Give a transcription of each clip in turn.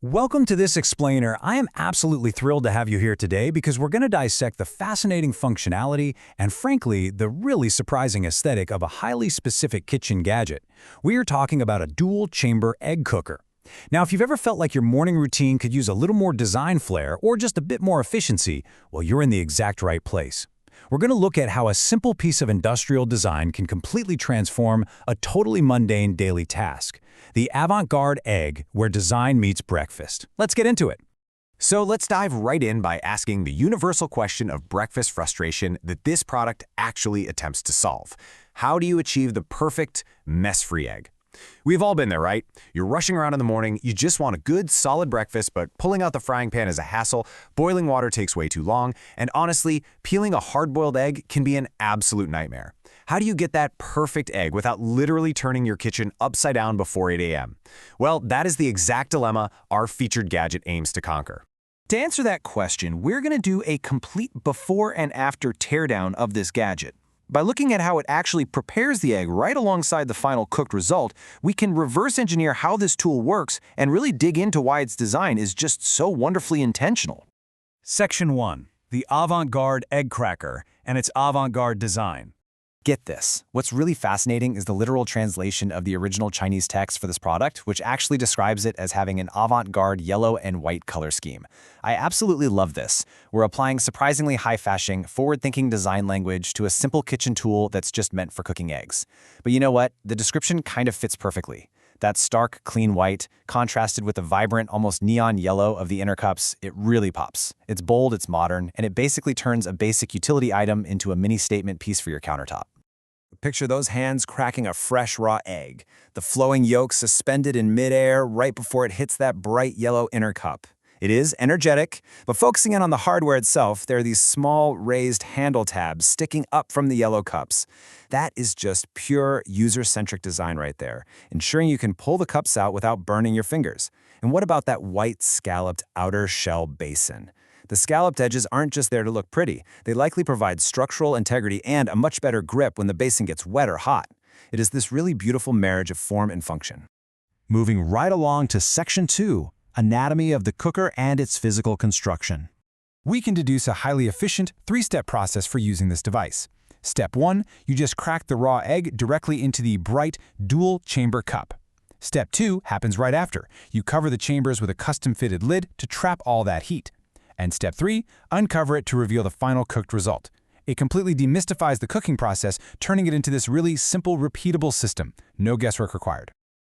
Welcome to this explainer. I am absolutely thrilled to have you here today because we're going to dissect the fascinating functionality and, frankly, the really surprising aesthetic of a highly specific kitchen gadget. We are talking about a dual-chamber egg cooker. Now, if you've ever felt like your morning routine could use a little more design flair or just a bit more efficiency, well, you're in the exact right place. We're going to look at how a simple piece of industrial design can completely transform a totally mundane daily task. The avant-garde egg, where design meets breakfast. Let's get into it. So let's dive right in by asking the universal question of breakfast frustration that this product actually attempts to solve. How do you achieve the perfect, mess-free egg? We've all been there, right? You're rushing around in the morning, you just want a good, solid breakfast, but pulling out the frying pan is a hassle, boiling water takes way too long, and honestly, peeling a hard-boiled egg can be an absolute nightmare. How do you get that perfect egg without literally turning your kitchen upside down before 8 a.m.? Well, that is the exact dilemma our featured gadget aims to conquer. To answer that question, we're going to do a complete before and after teardown of this gadget. By looking at how it actually prepares the egg right alongside the final cooked result, we can reverse engineer how this tool works and really dig into why its design is just so wonderfully intentional. Section 1. The avant-garde egg cracker and its avant-garde design. Get this. What's really fascinating is the literal translation of the original Chinese text for this product, which actually describes it as having an avant-garde yellow and white color scheme. I absolutely love this. We're applying surprisingly high-fashion, forward-thinking design language to a simple kitchen tool that's just meant for cooking eggs. But you know what? The description kind of fits perfectly. That stark, clean white, contrasted with the vibrant, almost neon yellow of the inner cups, it really pops. It's bold, it's modern, and it basically turns a basic utility item into a mini statement piece for your countertop. Picture those hands cracking a fresh raw egg, the flowing yolk suspended in midair right before it hits that bright yellow inner cup. It is energetic, but focusing in on the hardware itself, there are these small raised handle tabs sticking up from the yellow cups. That is just pure user-centric design right there, ensuring you can pull the cups out without burning your fingers. And what about that white scalloped outer shell basin? The scalloped edges aren't just there to look pretty. They likely provide structural integrity and a much better grip when the basin gets wet or hot. It is this really beautiful marriage of form and function. Moving right along to Section 2. Anatomy of the cooker and its physical construction. We can deduce a highly efficient three-step process for using this device. Step 1, you just crack the raw egg directly into the bright dual-chamber cup. Step 2 happens right after. You cover the chambers with a custom-fitted lid to trap all that heat. And Step 3, uncover it to reveal the final cooked result. It completely demystifies the cooking process, turning it into this really simple, repeatable system. No guesswork required.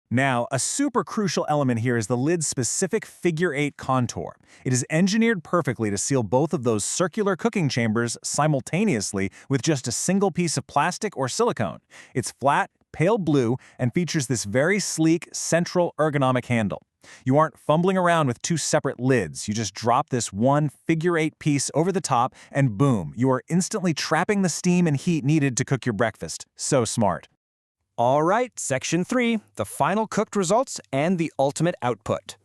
Now, a super crucial element here is the lid's specific figure-8 contour. It is engineered perfectly to seal both of those circular cooking chambers simultaneously with just a single piece of plastic or silicone. It's flat, pale blue, and features this very sleek, central ergonomic handle. You aren't fumbling around with two separate lids. You just drop this one figure-8 piece over the top, and boom, you are instantly trapping the steam and heat needed to cook your breakfast. So smart. All right, Section 3, the final cooked results and the ultimate output.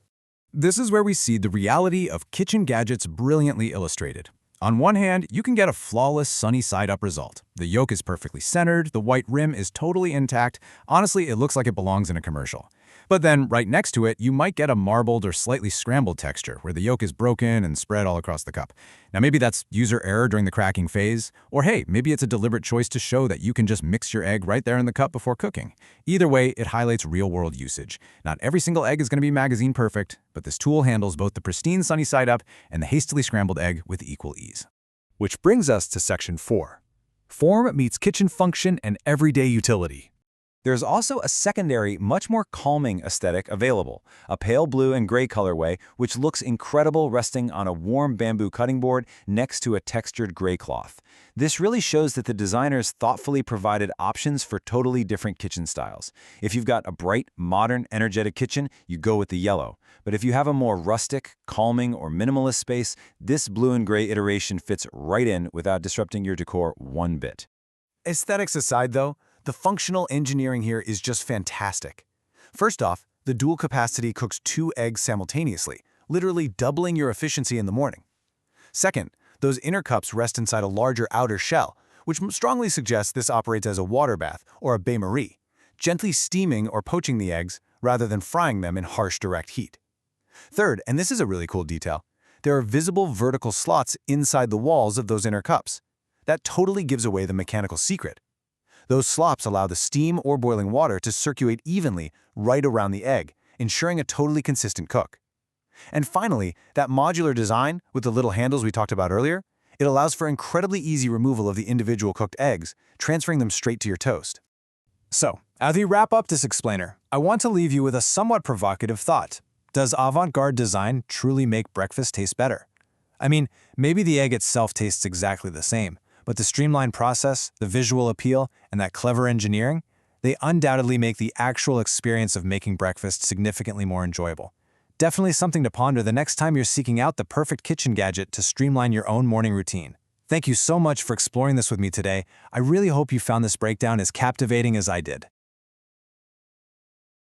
This is where we see the reality of kitchen gadgets brilliantly illustrated. On one hand, you can get a flawless sunny side-up result. The yolk is perfectly centered, the white rim is totally intact. Honestly, it looks like it belongs in a commercial. But then, right next to it, you might get a marbled or slightly scrambled texture, where the yolk is broken and spread all across the cup. Now, maybe that's user error during the cracking phase, or hey, maybe it's a deliberate choice to show that you can just mix your egg right there in the cup before cooking. Either way, it highlights real-world usage. Not every single egg is going to be magazine perfect, but this tool handles both the pristine sunny side up and the hastily scrambled egg with equal ease. Which brings us to Section 4. Form meets kitchen function and everyday utility. There's also a secondary, much more calming aesthetic available, a pale blue and gray colorway which looks incredible resting on a warm bamboo cutting board next to a textured gray cloth. This really shows that the designers thoughtfully provided options for totally different kitchen styles. If you've got a bright, modern, energetic kitchen, you go with the yellow. But if you have a more rustic, calming, or minimalist space, this blue and gray iteration fits right in without disrupting your decor one bit. Aesthetics aside, though, the functional engineering here is just fantastic. First off, the dual capacity cooks 2 eggs simultaneously, literally doubling your efficiency in the morning. Second, those inner cups rest inside a larger outer shell, which strongly suggests this operates as a water bath or a bain-marie, gently steaming or poaching the eggs rather than frying them in harsh direct heat. Third, and this is a really cool detail, there are visible vertical slots inside the walls of those inner cups. That totally gives away the mechanical secret. Those slots allow the steam or boiling water to circulate evenly right around the egg, ensuring a totally consistent cook. And finally, that modular design with the little handles we talked about earlier, it allows for incredibly easy removal of the individual cooked eggs, transferring them straight to your toast. So, as we wrap up this explainer, I want to leave you with a somewhat provocative thought. Does avant-garde design truly make breakfast taste better? I mean, maybe the egg itself tastes exactly the same, but the streamlined process, the visual appeal, and that clever engineering, they undoubtedly make the actual experience of making breakfast significantly more enjoyable. Definitely something to ponder the next time you're seeking out the perfect kitchen gadget to streamline your own morning routine. Thank you so much for exploring this with me today. I really hope you found this breakdown as captivating as I did.